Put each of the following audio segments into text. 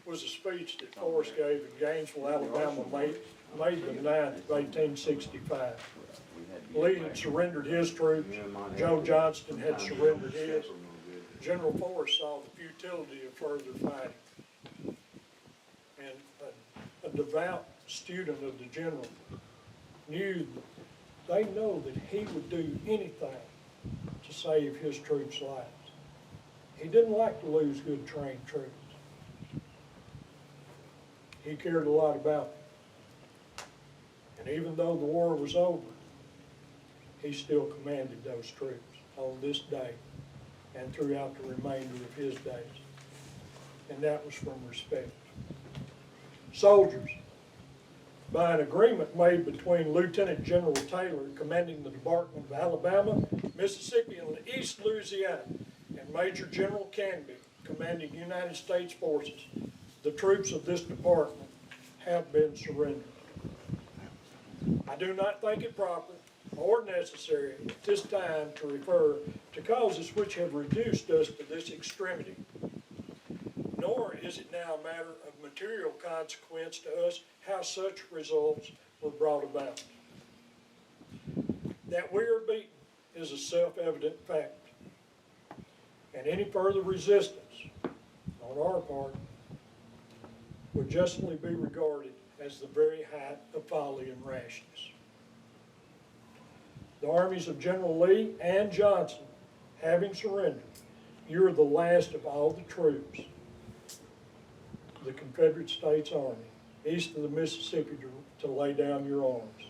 was a speech that Forrest gave in Gainesville, Alabama, May the 9th of 1865. Lee had surrendered his troops. Joe Johnston had surrendered his. General Forrest saw the futility of further fighting. And a devout student of the general they know that he would do anything to save his troops' lives. He didn't like to lose good trained troops. He cared a lot about them. And even though the war was over, he still commanded those troops on this day and throughout the remainder of his days. And that was from respect. Soldiers, by an agreement made between Lieutenant General Taylor, commanding the Department of Alabama, Mississippi, and East Louisiana, and Major General Canby, commanding United States forces, the troops of this department have been surrendered. I do not think it proper or necessary at this time to refer to causes which have reduced us to this extremity, nor is it now a matter of material consequence to us how such results were brought about. That we are beaten is a self-evident fact, and any further resistance on our part would justly be regarded as the very height of folly and rashness. The armies of General Lee and Johnson having surrendered, you are the last of all the troops of the Confederate States Army east of the Mississippi to lay down your arms.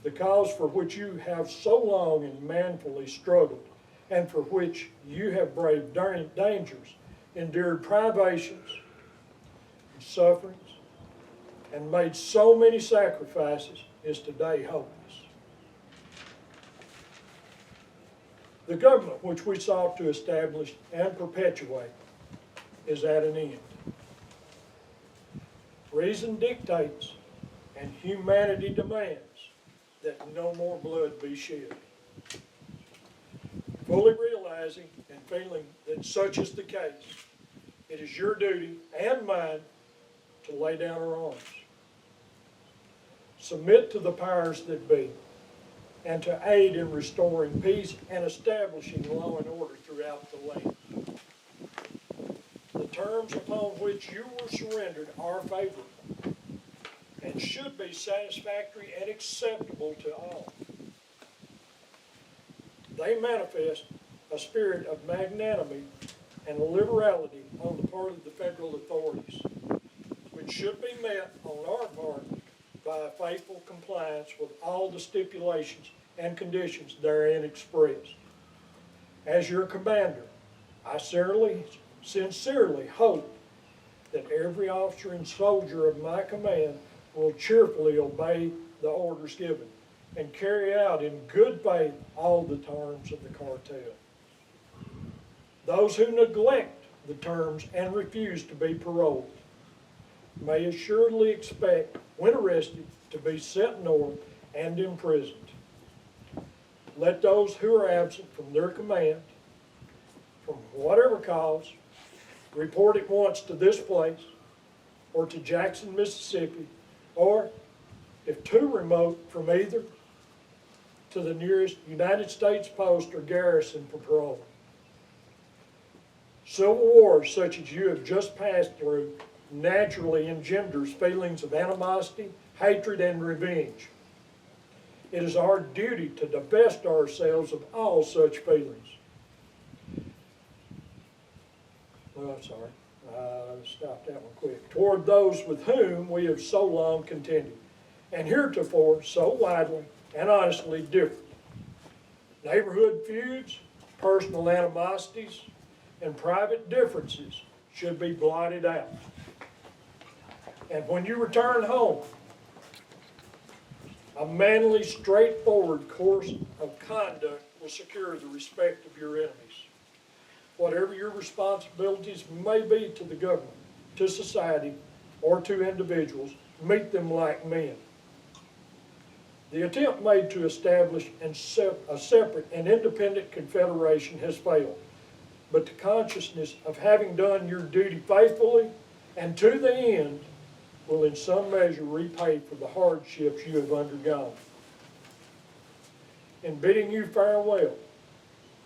The cause for which you have so long and manfully struggled, and for which you have braved dangers, endured privations and sufferings, and made so many sacrifices, is today hopeless. The government which we sought to establish and perpetuate is at an end. Reason dictates and humanity demands that no more blood be shed. Fully realizing and feeling that such is the case, it is your duty and mine to lay down our arms, submit to the powers that be, and to aid in restoring peace and establishing law and order throughout the land. The terms upon which you were surrendered are favorable and should be satisfactory and acceptable to all. They manifest a spirit of magnanimity and liberality on the part of the federal authorities, which should be met on our part by a faithful compliance with all the stipulations and conditions therein expressed. As your commander, I sincerely hope that every officer and soldier of my command will cheerfully obey the orders given and carry out in good faith all the terms of the cartel. Those who neglect the terms and refuse to be paroled may assuredly expect, when arrested, to be sent north and imprisoned. Let those who are absent from their command, from whatever cause, report at once to this place or to Jackson, Mississippi, or, if too remote from either, to the nearest United States post or garrison for parole. Civil wars such as you have just passed through naturally engenders feelings of animosity, hatred, and revenge. It is our duty to divest ourselves of all such feelings. Well, I'm sorry. Stop that one quick. Toward those with whom we have so long contended, and heretofore so widely and honestly different. Neighborhood feuds, personal animosities, and private differences should be blotted out. And when you return home, a manly, straightforward course of conduct will secure the respect of your enemies. Whatever your responsibilities may be to the government, to society, or to individuals, meet them like men. The attempt made to establish a separate and independent confederation has failed. but the consciousness of having done your duty faithfully and to the end will in some measure repay for the hardships you have undergone. In bidding you farewell,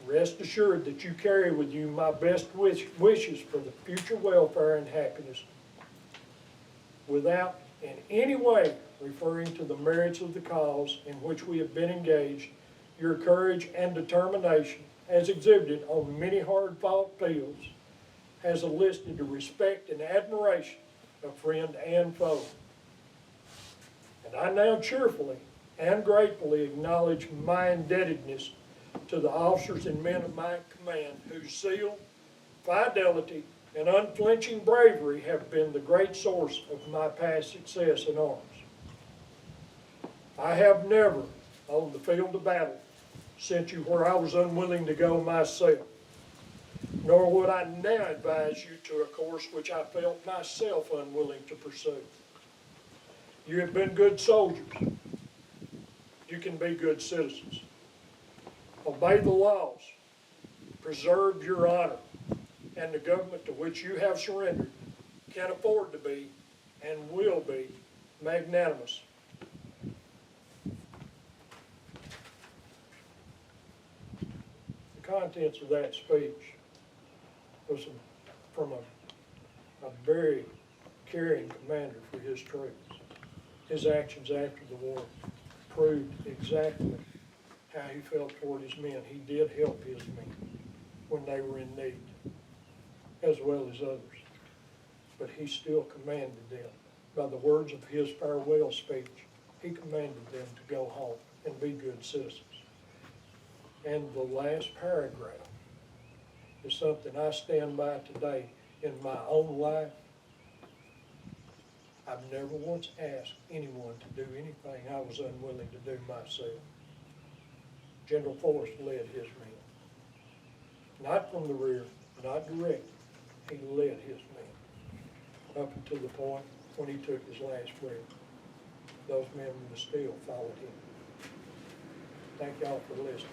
rest assured that you carry with you my best wishes for the future welfare and happiness, without in any way referring to the merits of the cause in which we have been engaged. Your courage and determination, as exhibited on many hard-fought fields, has enlisted the respect and admiration of friend and foe. And I now cheerfully and gratefully acknowledge my indebtedness to the officers and men of my command whose zeal, fidelity, and unflinching bravery have been the great source of my past success in arms. I have never, on the field of battle, sent you where I was unwilling to go myself, nor would I now advise you to a course which I felt myself unwilling to pursue. You have been good soldiers. You can be good citizens. Obey the laws. Preserve your honor. And the government to which you have surrendered can afford to be and will be magnanimous. The contents of that speech was from a very caring commander for his troops. His actions after the war proved exactly how he felt toward his men. He did help his men when they were in need, as well as others. But he still commanded them. By the words of his farewell speech, he commanded them to go home and be good citizens. And the last paragraph is something I stand by today in my own life. I've never once asked anyone to do anything I was unwilling to do myself. N.B.Forrest led his men. Not from the rear, not directly. He led his men up until the point when he took his last breath. Those men would have still followed him. Thank y'all for listening.